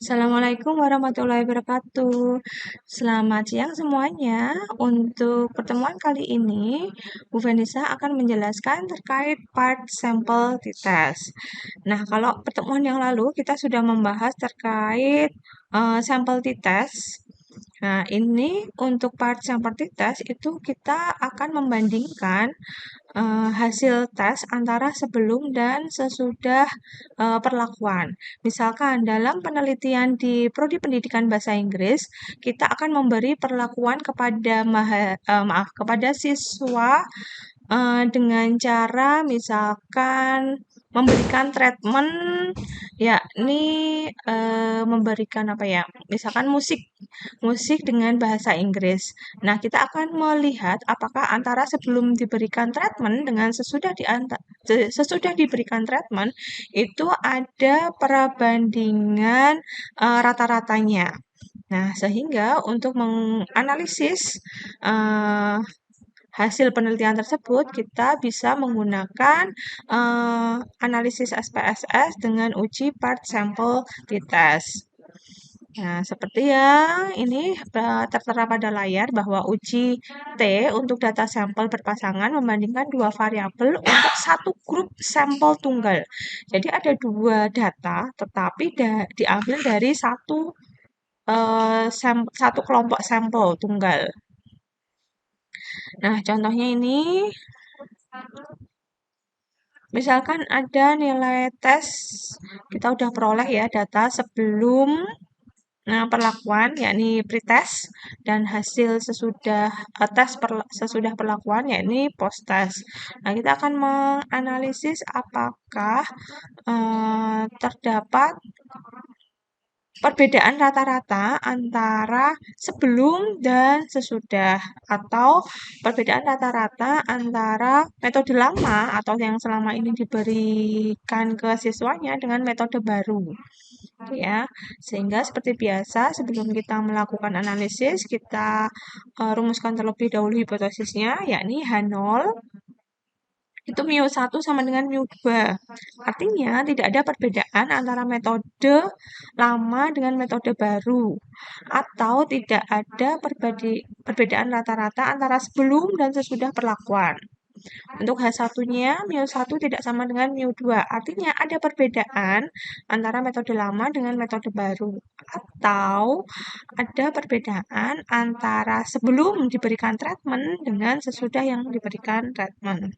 Assalamualaikum warahmatullahi wabarakatuh. Selamat siang semuanya. Untuk pertemuan kali ini, Bu Vanessa akan menjelaskan terkait part sampel t-test. Nah, kalau pertemuan yang lalu kita sudah membahas terkait sampel t-test. Nah, ini untuk part sampel t-test itu kita akan membandingkan hasil tes antara sebelum dan sesudah perlakuan. Misalkan dalam penelitian di Prodi Pendidikan Bahasa Inggris, kita akan memberi perlakuan kepada kepada siswa dengan cara misalkan memberikan treatment, yakni memberikan apa ya, misalkan musik musik dengan bahasa Inggris. Nah, kita akan melihat apakah antara sebelum diberikan treatment dengan sesudah diberikan treatment itu ada perbandingan rata-ratanya. Nah, sehingga untuk menganalisis eh, hasil penelitian tersebut, kita bisa menggunakan analisis SPSS dengan uji part sample t-test. Nah, seperti yang ini tertera pada layar bahwa uji T untuk data sampel berpasangan membandingkan dua variabel untuk satu grup sampel tunggal. Jadi ada dua data, tetapi diambil dari satu kelompok sampel tunggal. Nah, contohnya ini, misalkan ada nilai tes, kita udah peroleh ya data sebelum perlakuan, yakni pretest, dan hasil sesudah perlakuan, yakni post-test. Nah, kita akan menganalisis apakah terdapat perbedaan rata-rata antara sebelum dan sesudah, atau perbedaan rata-rata antara metode lama atau yang selama ini diberikan ke siswanya dengan metode baru. Ya, sehingga seperti biasa sebelum kita melakukan analisis, kita rumuskan terlebih dahulu hipotesisnya, yakni H0 itu mu1 sama dengan mu2. Artinya tidak ada perbedaan antara metode lama dengan metode baru. Atau tidak ada perbedaan rata-rata antara sebelum dan sesudah perlakuan. Untuk H1-nya, mu1 tidak sama dengan mu2. Artinya ada perbedaan antara metode lama dengan metode baru. Atau ada perbedaan antara sebelum diberikan treatment dengan sesudah yang diberikan treatment.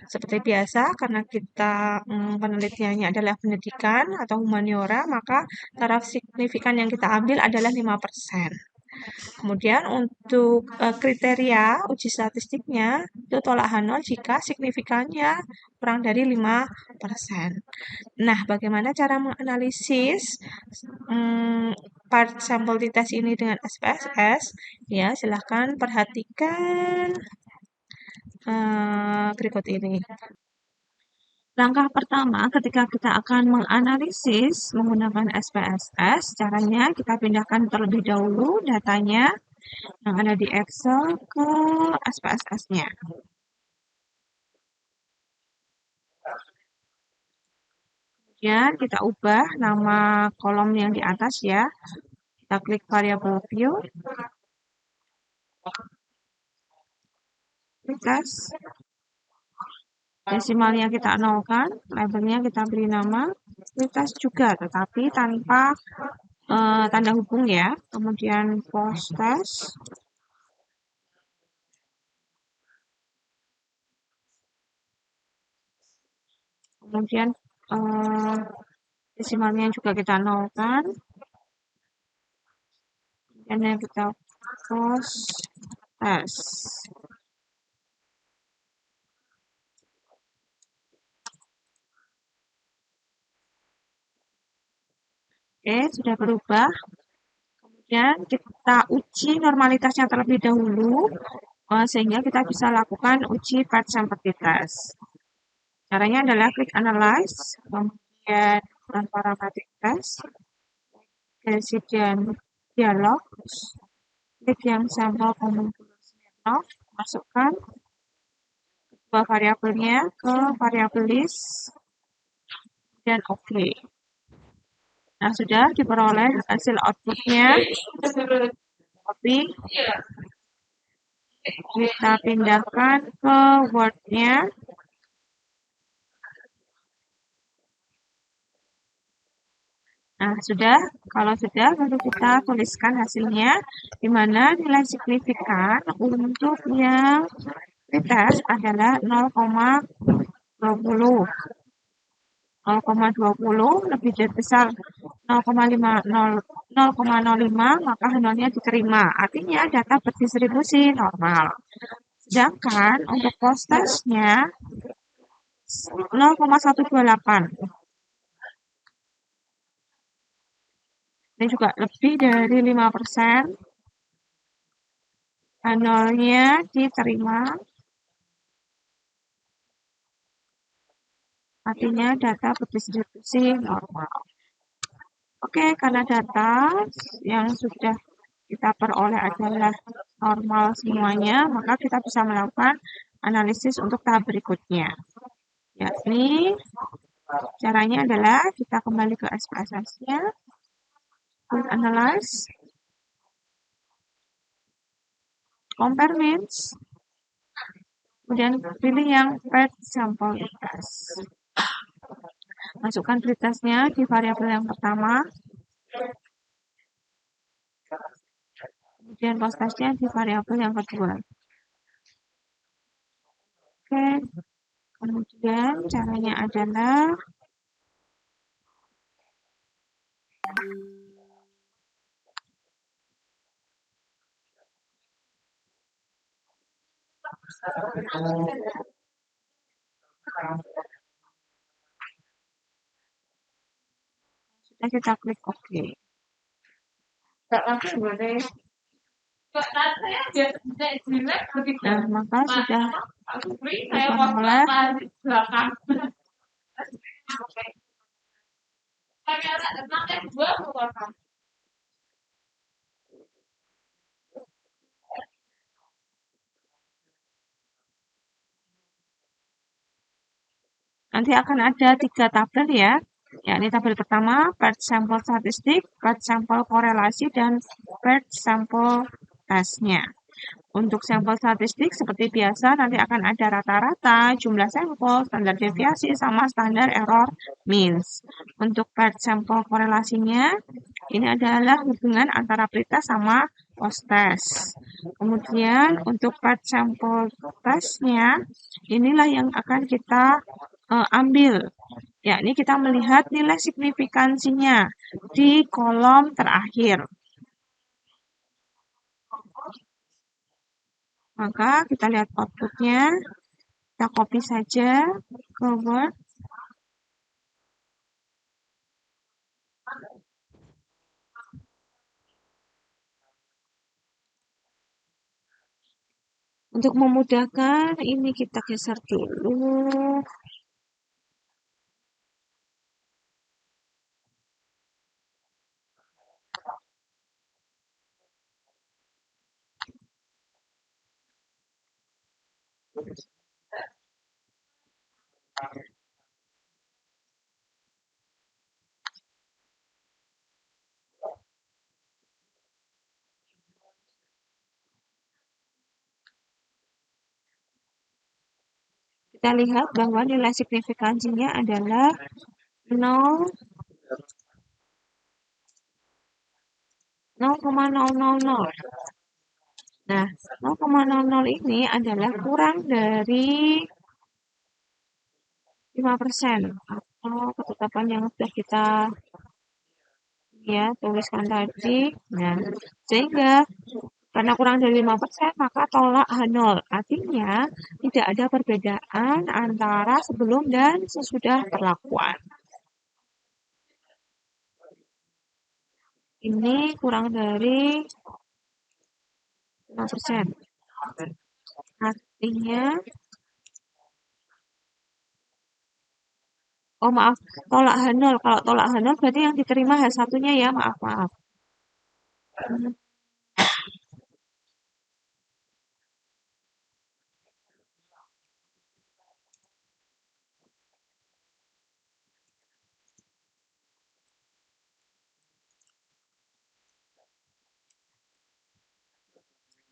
Seperti biasa, karena kita penelitiannya adalah pendidikan atau humaniora, maka taraf signifikan yang kita ambil adalah 5%. Kemudian untuk kriteria uji statistiknya itu tolak H0 jika signifikannya kurang dari 5%. Nah, bagaimana cara menganalisis part sampel t-test ini dengan SPSS? Ya, silahkan perhatikan berikut ini. Langkah pertama ketika kita akan menganalisis menggunakan SPSS, caranya kita pindahkan terlebih dahulu datanya yang ada di Excel ke SPSS-nya. Kemudian kita ubah nama kolom yang di atas ya. Kita klik variable view. Tes. Desimalnya kita nolkan, labelnya kita beri nama tes juga, tetapi tanpa tanda hubung ya. Kemudian post test. Kemudian desimalnya juga kita nolkan. Dan kita post test. Oke, sudah berubah. Kemudian kita uji normalitasnya terlebih dahulu, sehingga kita bisa lakukan uji part sample t-test. Caranya adalah klik analyze, kemudian parametric test, kemudian dialog, klik yang sampel komunitas, masukkan dua variabelnya ke variabel list, dan oke. Nah, sudah diperoleh hasil outputnya. Copy. Kita pindahkan ke Word-nya. Nah, sudah. Kalau sudah, baru kita tuliskan hasilnya, di mana nilai signifikan untuk yang retest adalah 0,20. 0,20 lebih dari besar 0,5, maka nolnya diterima. Artinya data berdistribusi normal. Sedangkan untuk postasnya 0,128. Ini juga lebih dari 5%. Nolnya diterima. Artinya data berdistribusi normal. Oke, karena data yang sudah kita peroleh adalah normal semuanya, maka kita bisa melakukan analisis untuk tahap berikutnya. Yakni caranya adalah kita kembali ke SPSS-nya, quick analyze, compare means, kemudian pilih yang paired sample retest. Masukkan retestnya di variabel yang pertama, kemudian postasnya di variabel yang kedua. Oke, kemudian caranya adalah sudah kita klik OK. Nah, maka sudah diperoleh nanti akan ada 3 tabel ya. Yakni tabel pertama, paired sample statistik, paired sample korelasi, dan paired sample testnya. Untuk sampel statistik seperti biasa nanti akan ada rata-rata, jumlah sampel, standar deviasi, sama standar error means. Untuk paired sample korelasinya, ini adalah hubungan antara pretest sama post-test. Kemudian untuk paired sample testnya, inilah yang akan kita ambil. Yakni kita melihat nilai signifikansinya di kolom terakhir. Maka kita lihat outputnya, kita copy saja ke Word. Untuk memudahkan, ini kita geser dulu. Kita lihat bahwa nilai signifikansinya adalah 0,000. Nah, 0,00 ini adalah kurang dari 5% atau ketetapan yang sudah kita tuliskan tadi. Nah, sehingga karena kurang dari 5%, maka tolak H0. Artinya, tidak ada perbedaan antara sebelum dan sesudah perlakuan. Ini kurang dari 5%. Artinya, oh maaf, tolak H0. Kalau tolak H0 berarti yang diterima H1-nya ya, maaf.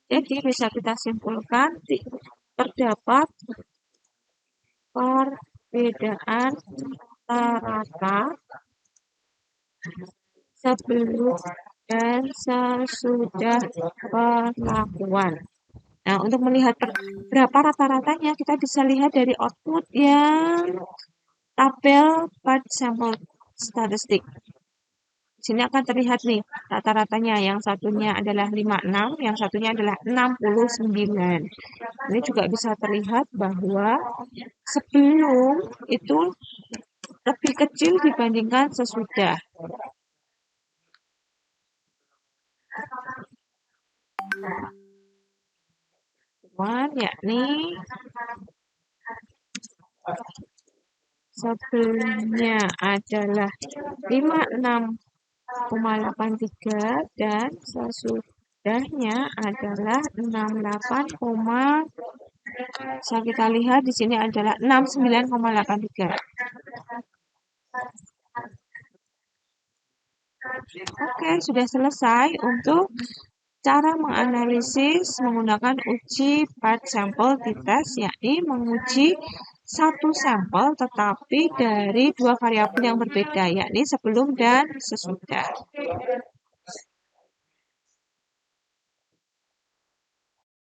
Jadi bisa kita simpulkan terdapat perbedaan rata-rata sebelum dan sesudah perlakuan. Nah, untuk melihat berapa rata-ratanya, kita bisa lihat dari output yang tabel part sample statistik. Di sini akan terlihat nih rata-ratanya. Yang satunya adalah 56, yang satunya adalah 69. Ini juga bisa terlihat bahwa sebelum itu lebih kecil dibandingkan sesudah. Yakni sebelumnya adalah 56,83 dan sesudahnya adalah 68, bisa kita lihat di sini adalah 69,83. Oke, sudah selesai untuk cara menganalisis menggunakan uji part sample t-test, yakni menguji satu sampel tetapi dari dua variabel yang berbeda, yakni sebelum dan sesudah.